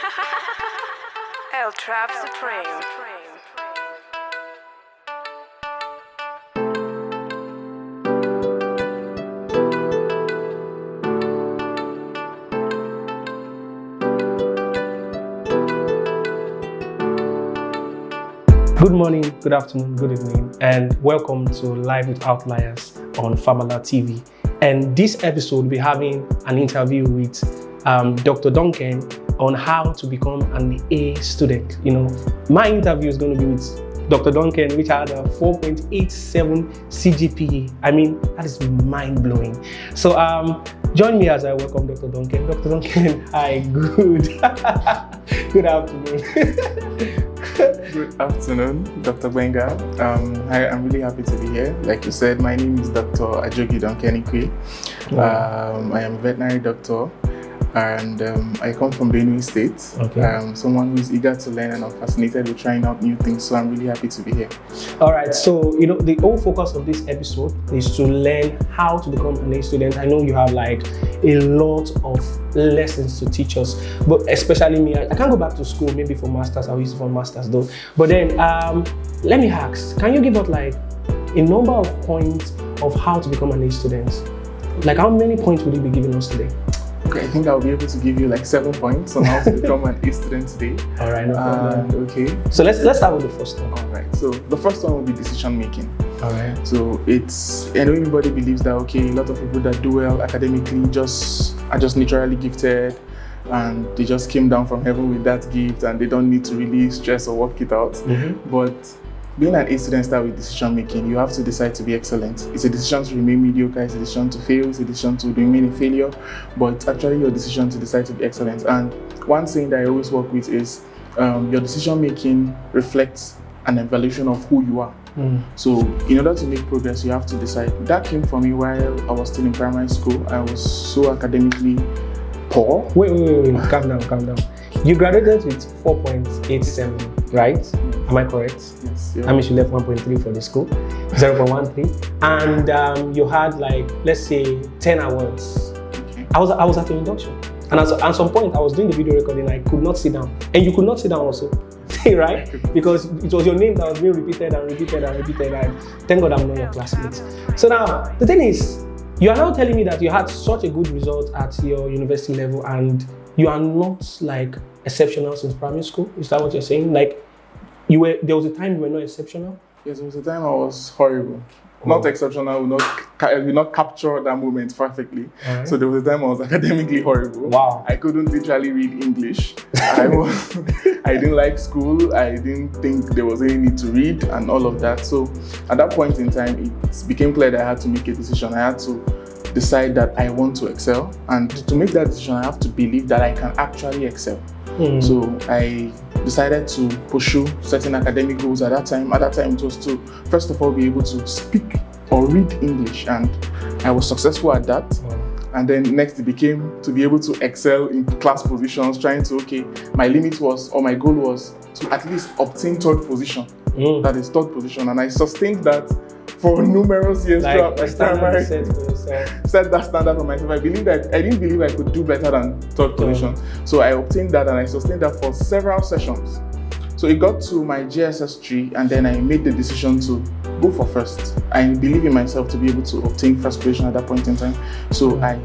El Trap Supreme. Good morning, good afternoon, good evening, and welcome to Live with Outliers on Famala TV. And this episode, we'll be having an interview with Dr. Donken on how to become an A student. You know, my interview is going to be with Dr. Donken, which had a 4.87 CGPA. I mean, that is mind-blowing. So join me as I welcome Dr. Donken. Dr. Donken, hi, good afternoon. Good afternoon, Dr. Benga. I'm really happy to be here. Like you said, my name is Dr. Ajogi Donken. Wow. I am a veterinary doctor, and I come from Benue State. Okay. Someone who is eager to learn, and I'm fascinated with trying out new things, so I'm really happy to be here. All right, so the whole focus of this episode is to learn how to become an A student. I know you have like a lot of lessons to teach us, but especially me, I can't go back to school maybe for masters. I will use it for masters though. But then let me ask, can you give us like a number of points of how to become an A student? Like how many points will you be giving us today? Okay, I think I'll be able to give you like 7 points on how to become an A student today. All right, no problem. Okay. So let's start with the first one. All right. So the first one will be decision making. All right. So I know everybody believes that a lot of people that do well academically are just naturally gifted, and they just came down from heaven with that gift, and they don't need to really stress or work it out. Mm-hmm. But being an A student starts with decision making. You have to decide to be excellent. It's a decision to remain mediocre, it's a decision to fail, it's a decision to remain a failure, but it's actually your decision to decide to be excellent. And one thing that I always work with is your decision making reflects an evaluation of who you are. So in order to make progress, you have to decide. That came for me while I was still in primary school. I was so academically poor. Wait, calm down. You graduated with 4.87, right? Am I correct? Yes. That means you left 1.3 for the school, 0.13, and you had like, let's say, 10 awards. Okay. I was at your induction, and at some point I was doing the video recording. I could not sit down, and you could not sit down also, right? Because it was your name that was being repeated. And thank God I'm not your classmates. So now the thing is, you are now telling me that you had such a good result at your university level, and you are not like exceptional since primary school. Is that what you're saying? Like there was a time you were not exceptional? Yes, there was a time I was horrible. Not exceptional, will not capture that moment perfectly. Right. So there was a time I was academically horrible. Wow. I couldn't literally read English. I didn't like school. I didn't think there was any need to read and all of that. So at that point in time, it became clear that I had to make a decision. I had to decide that I want to excel. And to make that decision, I have to believe that I can actually excel. So I decided to pursue certain academic goals at that time. At that time, it was to, first of all, be able to speak or read English. And I was successful at that. And then next it became to be able to excel in class positions, trying to, my limit was, or my goal was to at least obtain third position. That is third position. And I sustained that for numerous years throughout my primary. Set that standard for myself. I didn't believe I could do better than third position. So I obtained that, and I sustained that for several sessions. So it got to my GSS 3, and then I made the decision to go for first. I believe in myself to be able to obtain first position at that point in time. So I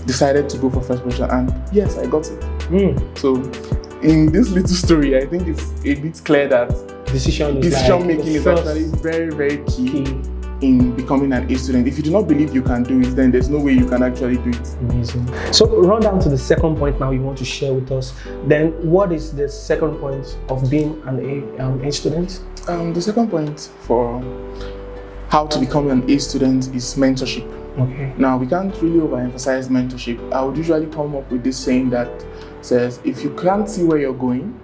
decided to go for first position, and yes, I got it. So in this little story, I think it's a bit clear that decision making is actually very, very key in becoming an A student. If you do not believe you can do it, then there's no way you can actually do it. Amazing. So run down to the second point now you want to share with us. Then what is the second point of being an A student? The second point for how to become an A student is mentorship. Okay. Now, we can't really overemphasize mentorship. I would usually come up with this saying that says, if you can't see where you're going,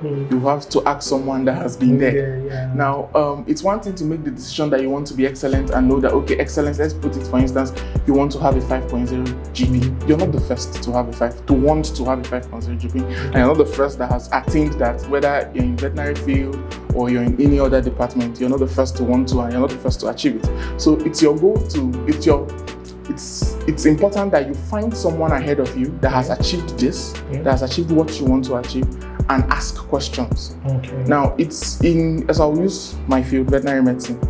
you have to ask someone that has been there. Yeah. Now, it's one thing to make the decision that you want to be excellent and know that, excellence, let's put it, for instance, you want to have a 5.0 GP. You're not the first to have a 5.0 GP. And you're not the first that has attained that, whether you're in veterinary field or you're in any other department. You're not the first to want to, and you're not the first to achieve it. So it's your goal it's your it's important that you find someone ahead of you that has achieved this, that has achieved what you want to achieve, and ask questions. Okay. Now, as I'll use my field, veterinary medicine,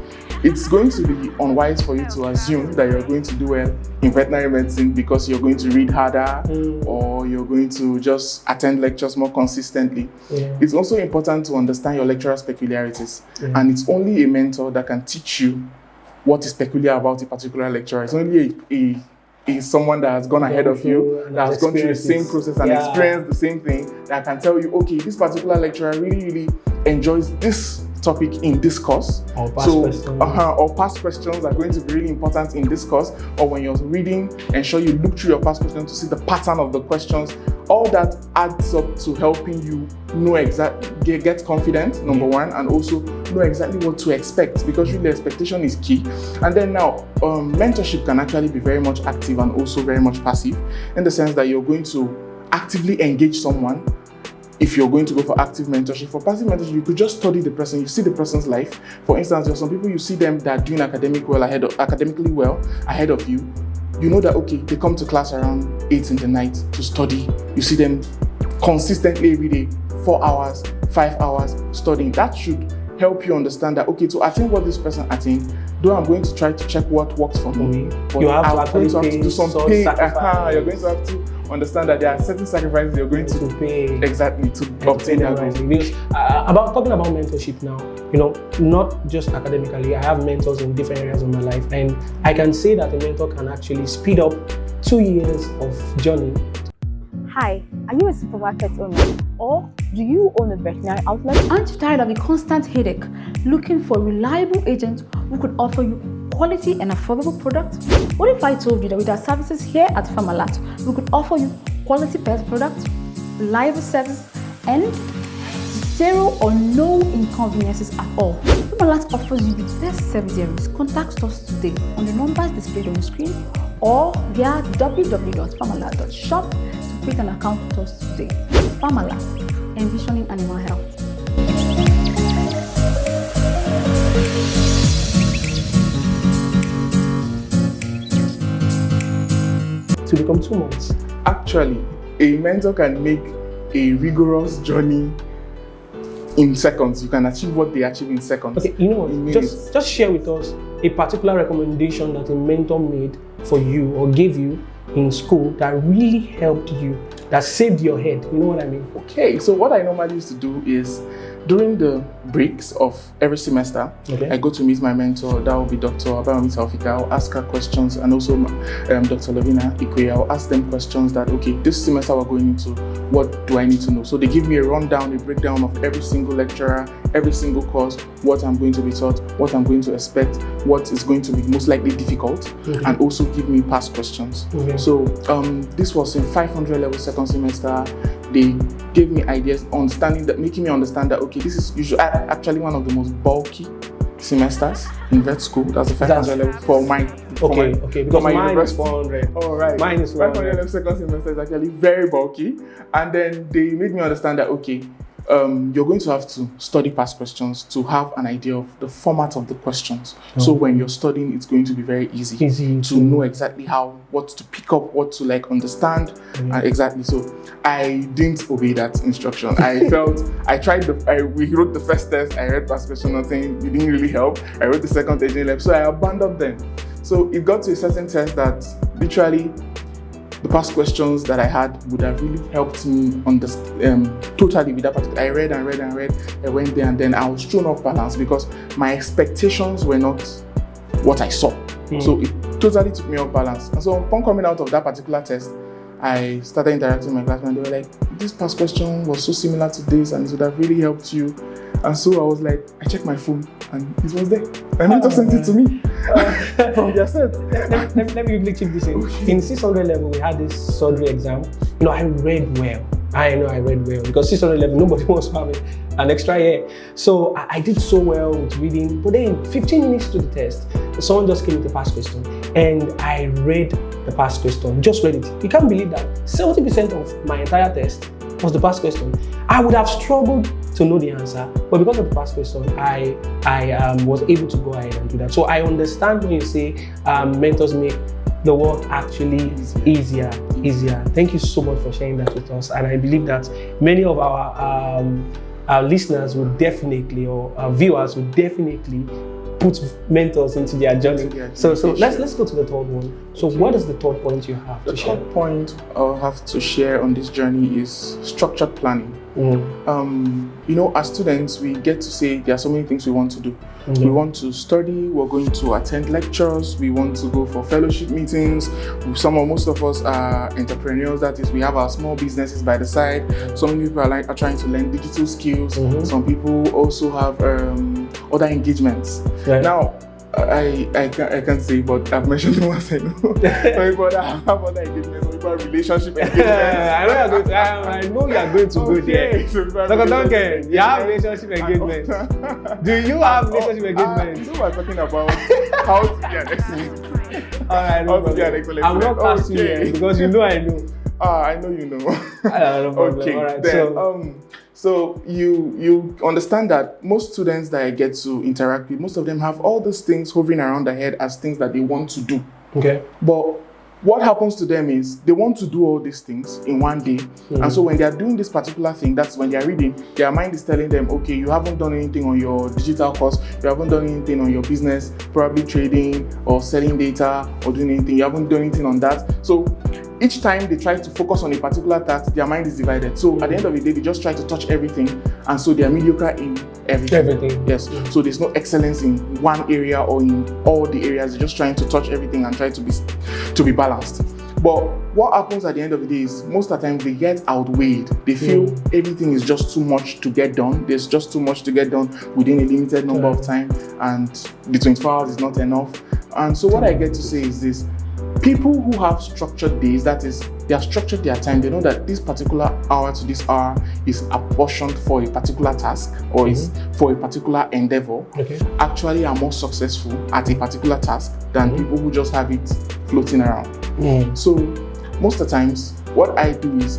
it's going to be unwise for you to assume that you're going to do well in veterinary medicine because you're going to read harder or you're going to just attend lectures more consistently. It's also important to understand your lecturer's peculiarities, and it's only a mentor that can teach you what is peculiar about a particular lecturer. It's only someone that has gone ahead of you, that has gone through the same process and experienced the same thing, that can tell you, okay, this particular lecturer really enjoys this topic in this course. Or past questions are going to be really important in this course. Or when you're reading, ensure you look through your past questions to see the pattern of the questions. All that adds up to helping you know get confident, number one, and also know exactly what to expect, because really expectation is key. And then now, mentorship can actually be very much active and also very much passive, in the sense that you're going to actively engage someone. If you're going to go for active mentorship, for passive mentorship, you could just study the person, you see the person's life. For instance, there are some people you see them that are doing academically well ahead of you. You know that, okay, they come to class around 8 in the night to study. You see them consistently every day, 4 hours, 5 hours studying. That should help you understand that, okay, to attain what this person attained, though I'm going to try to check what works for me, but you have I'm going to have to do some pay. You're going to have to understand that there are certain sacrifices you're going to pay exactly to obtain that goal. Because talking about mentorship now, not just academically, I have mentors in different areas of my life, and I can say that a mentor can actually speed up 2 years of journey. Hi, are you a supermarket owner, or do you own a veterinary outlet? Aren't you tired of a constant headache looking for a reliable agent who could offer you quality and affordable products? What if I told you that with our services here at Pharmalat, we could offer you quality pet products, reliable service, and zero or no inconveniences at all? Pharmalat offers you the best service there is. Contact us today on the numbers displayed on the screen or via www.pharmalat.shop to create an account with us today. Pharmalat, envisioning animal health. To become 2 months. Actually, a mentor can make a rigorous journey in seconds. You can achieve what they achieve in seconds. Okay, you know what? Just share with us a particular recommendation that a mentor made for you or gave you in school that really helped you, that saved your head. You know what I mean? Okay, so what I normally used to do is during the breaks of every semester, I go to meet my mentor. That will be Dr. Abayomi Taufika. I'll ask her questions, and also Dr. Lovina Ikwe. I'll ask them questions that, okay, this semester we're going into, what do I need to know? So they give me a rundown, a breakdown of every single lecturer, every single course, what I'm going to be taught, what I'm going to expect, what is going to be most likely difficult, and also give me past questions. So this was in 500 level second semester. They gave me ideas, making me understand that, okay, this is usually actually one of the most bulky semesters in vet school. That's the 500 level for mine. Because mine is 400. Oh, right. Mine is 500 level second semester is actually very bulky. And then they made me understand that, okay, you're going to have to study past questions to have an idea of the format of the questions. So when you're studying, it's going to be very easy to know exactly what to pick up, what to understand, exactly. So I didn't obey that instruction. We wrote the first test, I read past question, nothing, it didn't really help. I wrote the second test, lab, so I abandoned them. So it got to a certain test that literally the past questions that I had would have really helped me understand totally with that particular. I read. I went there, and then I was thrown off balance because my expectations were not what I saw. So it totally took me off balance. And so upon coming out of that particular test, I started interacting with my classmates, and they were like, this past question was so similar to this, and it would have really helped you. And so I was like, I checked my phone, and it was there. My mentor sent it to me from their set. Let me quickly check this in. In 600 level, we had this surgery exam. I read well. I know I read well because 600 level, nobody wants to have an extra year. So I did so well with reading. But then 15 minutes to the test, someone just came with the past question, and I read the past question, just read it. You can't believe that 70% of my entire test was the past question. I would have struggled to know the answer, but because of the past question, I was able to go ahead and do that. So I understand when you say mentors make the work actually easier. Thank you so much for sharing that with us. And I believe that many of our listeners would definitely, or our viewers would definitely put mentors into their journey. So let's go to the third one. So what is the third point you have to share? The third point I'll have to share on this journey is structured planning. As students, we get to say there are so many things we want to do. We want to study, we're going to attend lectures, we want to go for fellowship meetings. Most of us are entrepreneurs, that is, we have our small businesses by the side. Some people are trying to learn digital skills. Some people also have other engagements. Right. Now, I can't say, but I've mentioned the ones I know. Some people have other engagements, some people have relationship engagements. I know you are going to go there. Dr. Donken, you have relationship engagement. Do you have relationship engagement? So we're talking about how to be an excellent. How to be an excellent. I'm not asking you because you know I know. I know you know. No problem. Okay, all right. Then, so you understand that most students that I get to interact with, most of them have all these things hovering around their head as things that they want to do. Okay. But what happens to them is they want to do all these things in one day. And so when they are doing this particular thing, that's when they are reading, their mind is telling them, okay, you haven't done anything on your digital course, you haven't done anything on your business, probably trading or selling data or doing anything, you haven't done anything on that. So each time they try to focus on a particular task, their mind is divided. So at the end of the day, they just try to touch everything. And so they're mediocre in everything. Yes. So there's no excellence in one area or in all the areas. They're just trying to touch everything and try to be balanced. But what happens at the end of the day is most of the time they get outweighed. They feel everything is just too much to get done. There's just too much to get done within a limited number of time. And the 24 hours is not enough. And so what I get to say is this. People who have structured days, that is, they have structured their time, they know that this particular hour to this hour is apportioned for a particular task or is for a particular endeavor, actually are more successful at a particular task than people who just have it floating around. So most of the times, what I do is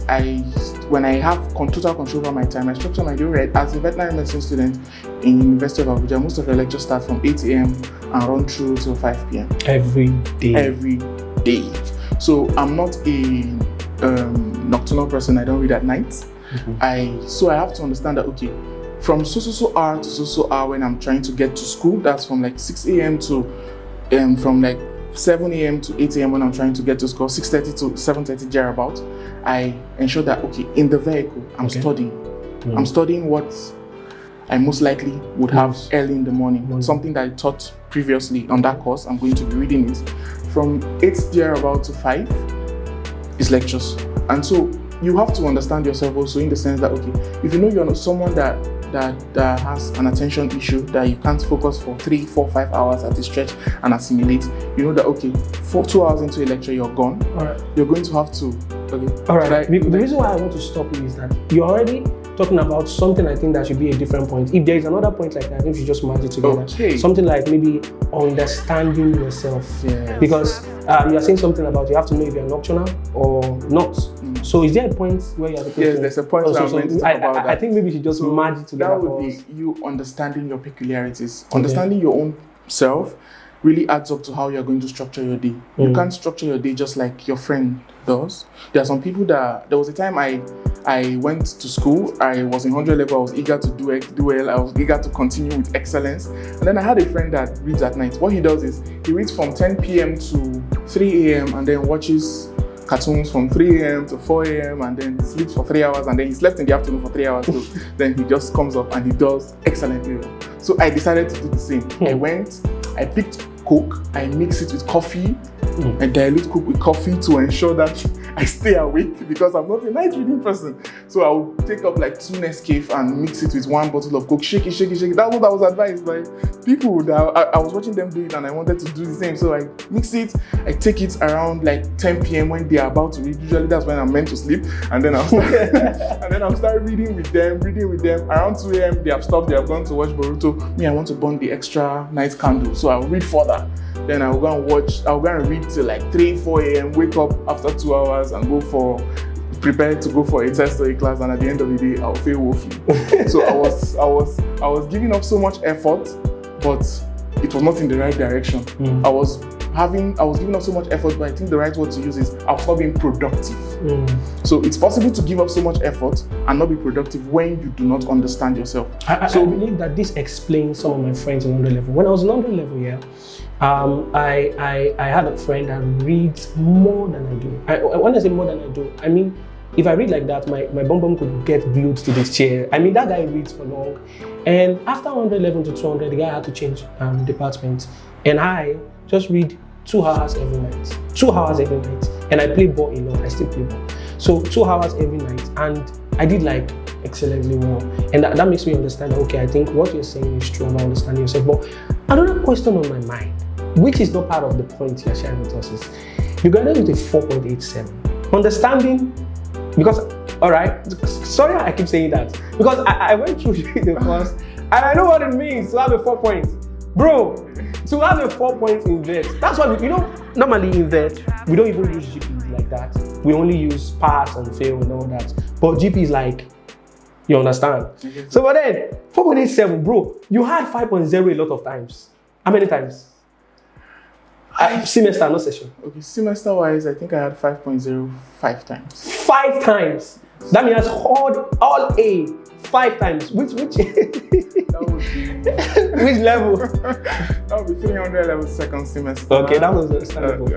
when I have total control over my time, I structure my day right. As a veterinary medicine student in University of Abuja, most of the lectures start from 8 a.m. and run through till 5 p.m. Every day. So I'm not a nocturnal person. I don't read at night. So I have to understand that, okay, from so hour to so hour when I'm trying to get to school, that's from like 6 a.m. to from like 7 a.m. to 8 a.m. when I'm trying to get to school, 6:30 to 7:30 thereabout, I ensure that, okay, in the vehicle, I'm studying. I'm studying what I most likely would have early in the morning. Something that I taught previously on that course, I'm going to be reading it. From 8 thereabout to 5 is lectures. And so you have to understand yourself also in the sense that, okay, if you know you're not someone that has an attention issue, that you can't focus for 3, 4, 5 hours at a stretch and assimilate, you know that, okay, 2 hours into a lecture, you're gone. You're going to have to, The reason why I want to stop you is that you're already talking about something I think that should be a different point. If there is another point like that, I think we should just merge it together. Something like maybe understanding yourself. Because you're saying something about you have to know if you're nocturnal or not. So is there a point where you have to Yes, there's a point where I'm going to talk about that. I think maybe we should just merge it together. That would be you understanding your peculiarities. Understanding your own self really adds up to how you're going to structure your day. You can't structure your day just like your friend does. There are some people that, there was a time I went to school, I was in 100 level, I was eager to do well, I was eager to continue with excellence. And then I had a friend that reads at night. What he does is, he reads from 10 p.m. to 3 a.m. and then watches cartoons from 3 a.m. to 4 a.m. and then sleeps for 3 hours, and then he slept in the afternoon for 3 hours too. Then he just comes up and he does excellently well. So I decided to do the same. I picked Coke, I mix it with coffee, I dilute Coke with coffee to ensure that I stay awake because I'm not a night reading person. So I would take up like 2 Nescafe and mix it with 1 bottle of Coke, shake it. That's what I was advised by people that I was watching them do it and I wanted to do the same. So I mix it, I take it around like 10 p.m. when they are about to read. Usually that's when I'm meant to sleep. And then I'll start reading with them. Around 2 a.m. they have stopped, they have gone to watch Boruto. Me, I want to burn the extra night candle. So I'll read further. Then I'll go and read till like 3, 4 a.m. Wake up after 2 hours and prepare to go for a test or a class, and at the end of the day, I'll feel woefully. So I was giving up so much effort, but it was not in the right direction. I was was giving up so much effort, but I think the right word to use is I was not being productive. So it's possible to give up so much effort and not be productive when you do not understand yourself. I believe that this explains some of my friends in 100 level. When I was in 100 level, I had a friend that reads more than I do. When I say more than I do, I mean, if I read like that, my bum could get glued to this chair. I mean, that guy reads for long. And after 111 to 200, the guy had to change departments. And I just read 2 hours every night. 2 hours every night. And I play ball a lot. I still play ball. So 2 hours every night. And I did like excellently well. And that makes me understand that, okay, I think what you're saying is true about understanding yourself. But another question on my mind, which is not part of the point you're sharing with us, is you graduated with a 4.87. Understanding, because, all right, sorry I keep saying that, because I went through the course and I know what it means to have a 4 point. Bro, to have a 4 point in vet, that's why, normally in vet, we don't even use GPs like that. We only use pass and fail and all that. But GP is like, you understand? So, but then, 4.87, bro, you had 5.0 a lot of times. How many times? Semester, not session. Okay, semester-wise, I think I had 5.0 5 times. 5 times? That means all A 5 times. Which That would be... which level? That would be 300 level second semester. Okay, that was understandable.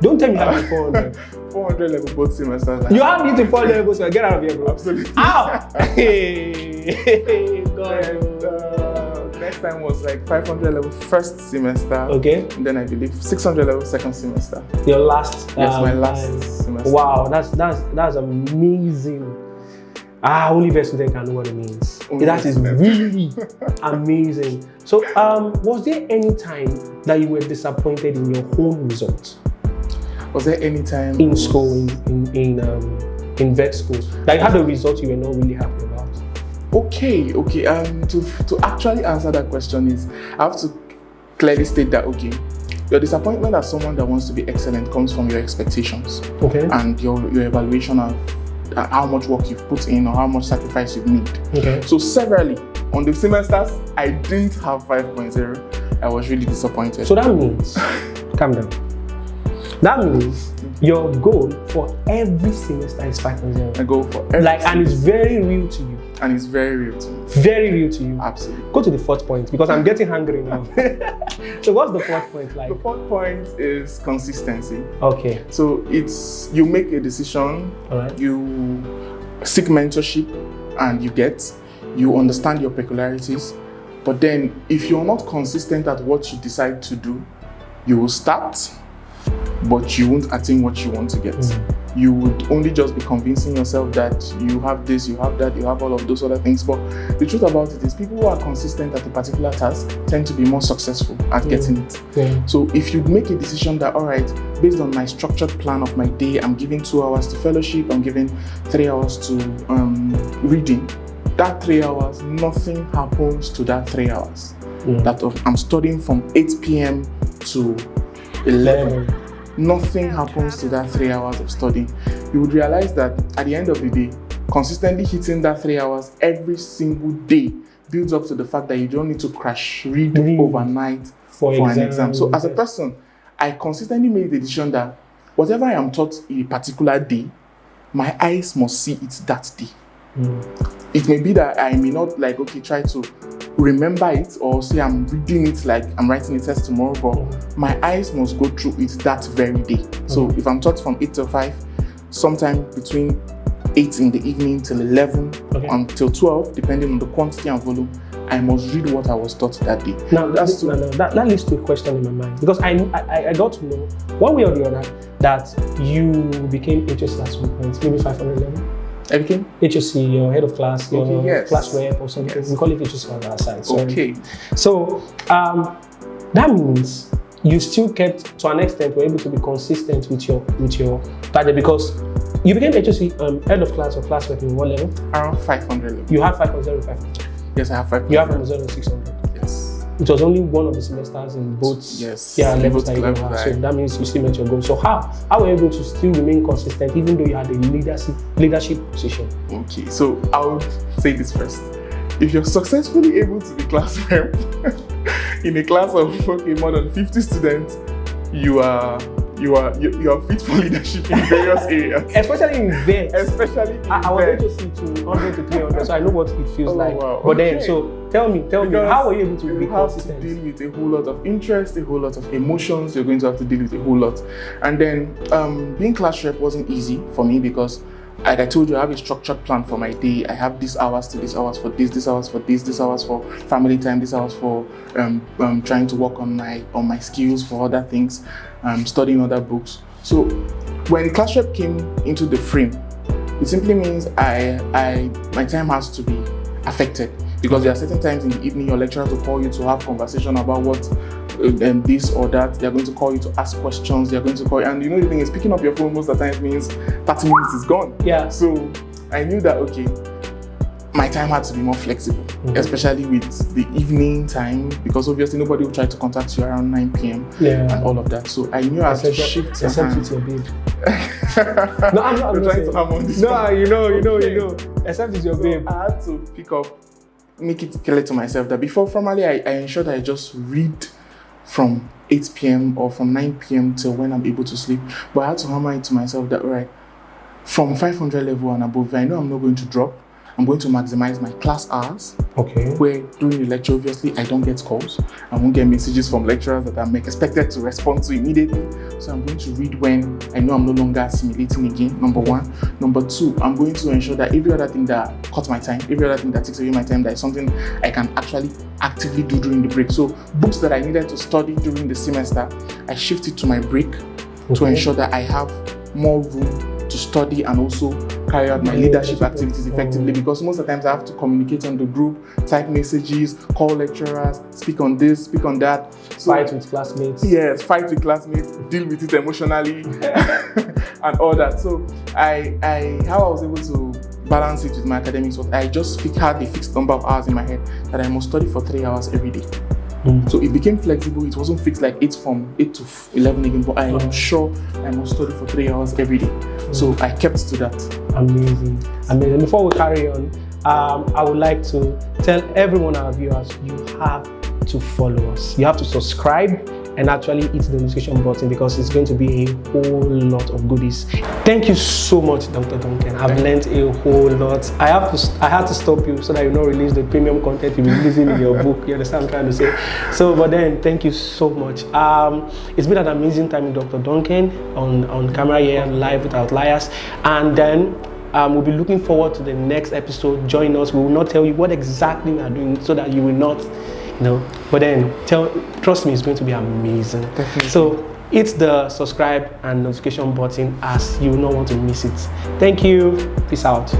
Don't tell me you have 400. 400 level both semesters. You have me to 400 level, so get out of here, bro. Absolutely. Ow! Hey, God. Next time was like 500 level first semester. Okay. And then I believe 600 level second semester. Your last? Yes, my last semester. Wow, that's amazing. Only vet student can know what it means. That is really amazing. So, was there any time that you were disappointed in your own results? Was there any time in school, in vet school, that you had a result you were not really happy about? Okay. To actually answer that question is, I have to clearly state that, okay, your disappointment as someone that wants to be excellent comes from your expectations. Okay. And your evaluation of how much work you've put in or how much sacrifice you've made. Okay. So severally, on the semesters, I didn't have 5.0. I was really disappointed. So that means, calm down. That means your goal for every semester is 5.0. I go for every and it's very real to you. And it's very real to me. Very real to you. Absolutely. Go to the 4th point, because I'm getting hungry now. So what's the 4th point like? The 4th point is consistency. Okay. So it's, you make a decision, you seek mentorship, and you understand your peculiarities. But then if you're not consistent at what you decide to do, you will start, but you won't attain what you want to get. You would only just be convincing yourself that you have this, you have that, you have all of those other things. But the truth about it is, people who are consistent at a particular task tend to be more successful at getting it. So if you make a decision that, all right, based on my structured plan of my day, I'm giving 2 hours to fellowship, I'm giving 3 hours to reading. That 3 hours, nothing happens to that 3 hours. I'm studying from 8 p.m. to 11. Nothing happens to that 3 hours of studying. You would realize that at the end of the day, consistently hitting that 3 hours every single day builds up to the fact that you don't need to crash read overnight for an exam. So as a person, I consistently made the decision that whatever I am taught in a particular day, my eyes must see it that day. It may be that I may not try to remember it or say I'm reading it like I'm writing a test tomorrow, but my eyes must go through it that very day. So if I'm taught from 8 to 5, sometime between 8 in the evening till 11 until 12, depending on the quantity and volume, I must read what I was taught that day. Now, that leads to a question in my mind, because I got to know, one way or the other, that you became HOC at some point, maybe 500 level. I became? HOC, your head of class, your class rep or something. We call it HOC on our side. Okay. So, that means you still kept, to an extent, were able to be consistent with your target, because you became HOC head of class or class rep in what level? Around 500 level. You have 5.0, 500. Yes, I have 500. You have 5.0, 600. Yes. It was only one of the semesters in both levels that you have. So that means you still met your goal. So how were you able to still remain consistent even though you had a leadership position? Okay, so I would say this first. If you're successfully able to be class rep in a class of more than 50 students, you are fit for leadership in various areas. Especially in vets. Especially in I was going to vets. see 200 to 300, so I know what it feels like. Wow. But then, Okay. so tell me, Because how were you able to be you have to consistent? deal with a whole lot of interest, a whole lot of emotions. You're going to have to deal with a whole lot. And then being class rep wasn't easy for me because, like I told you, I have a structured plan for my day. I have these hours to these hours for this hours for this hours for family time, this hours for trying to work on my skills for other things, studying other books. So when class rep came into the frame, it simply means my time has to be affected, because there are certain times in the evening your lecturers will call you to have conversation about what this or that. They're going to call you to ask questions. They're going to call you, and you know the thing is, picking up your phone most of the time means 30 minutes is gone. Yeah. So I knew that okay, my time had to be more flexible, especially with the evening time, because obviously nobody will try to contact you around 9 p.m. Yeah. and all of that. So I knew I had to shift. Except with your babe. No, I'm not You're trying saying. to harm on this. No, one. you know. Okay. Except with your So babe. I had to make it clear to myself that before formally I ensured I just read from 8 p.m. or from 9 p.m. till when I'm able to sleep. But I had to hammer it to myself that, all right, from 500 level and above, I know I'm not going to drop. I'm going to maximize my class hours. Okay. Where during the lecture, obviously, I don't get calls. I won't get messages from lecturers that I'm expected to respond to immediately. So I'm going to read when I know I'm no longer assimilating again, number one. Number two, I'm going to ensure that every other thing that cuts my time, every other thing that takes away my time, that is something I can actually actively do during the break. So books that I needed to study during the semester, I shifted to my break to ensure that I have more room to study and also carry out my leadership activities effectively, because most of the times I have to communicate on the group, type messages, call lecturers, speak on this, speak on that. So, Fight with classmates. yes, fight with classmates, deal with it emotionally and all that. So how I was able to balance it with my academics was I just had a fixed number of hours in my head that I must study for 3 hours every day. So it became flexible. It wasn't fixed like 8 to 11 again, but I am sure I must study for 3 hours every day. So I kept to that. Amazing. Before we carry on, I would like to tell every one of our viewers, you have to follow us. You have to subscribe and actually hit the notification button, because it's going to be a whole lot of goodies. Thank you so much, Dr. Donken. I've learned a whole lot. I had to stop you so that you don't release the premium content you'll be releasing in your book. You understand what I'm trying to say? So, but then, thank you so much. It's been an amazing time with Dr. Donken on camera here, live with Outliers. And then, we'll be looking forward to the next episode. Join us. We will not tell you what exactly we are doing so that you will not, but then trust me, it's going to be amazing. Definitely. So hit the subscribe and notification button, as you will not want to miss it. Thank you. Peace out.